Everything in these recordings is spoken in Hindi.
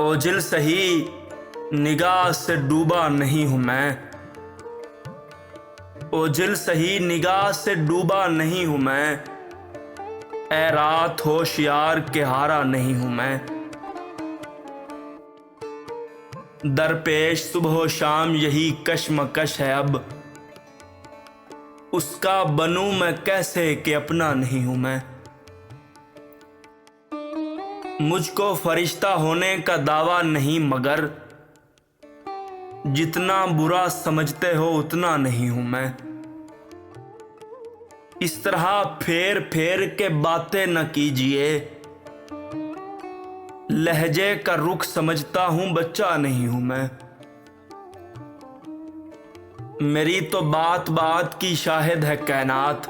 ओझिल सही निगाह से डूबा नहीं हूँ मैं। ओझिल सही निगाह से डूबा नहीं हूँ मैं। ए रात होशियार के हारा नहीं हूँ मैं। दरपेश सुबह शाम यही कश्मकश है अब, उसका बनूं मैं कैसे कि अपना नहीं हूं मैं। मुझको फरिश्ता होने का दावा नहीं, मगर जितना बुरा समझते हो उतना नहीं हूं मैं। इस तरह फेर फेर के बातें न कीजिए, लहजे का रुख समझता हूं बच्चा नहीं हूं मैं। मेरी तो बात बात की शाहिद है कायनात,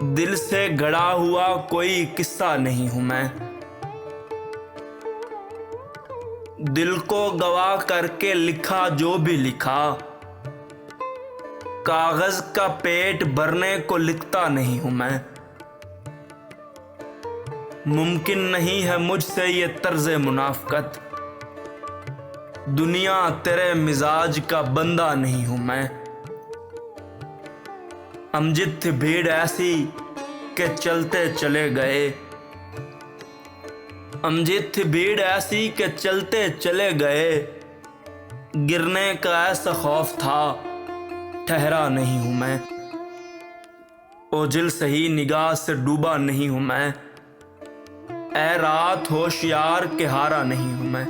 दिल से गढ़ा हुआ कोई किस्सा नहीं हूं मैं। दिल को गवाह करके लिखा जो भी लिखा, कागज का पेट भरने को लिखता नहीं हूं मैं। मुमकिन नहीं है मुझसे ये तर्ज़े मुनाफ़क़त, दुनिया तेरे मिजाज का बंदा नहीं हूं मैं। अमजद थी भीड़ ऐसी के चलते चले गए, अमजद थी भीड़ ऐसी के चलते चले गए। गिरने का ऐसा खौफ था ठहरा नहीं हूं मैं। ओझिल सही निगाह से डूबा नहीं हूं मैं। ए रात होशियार के हारा नहीं हूं मैं।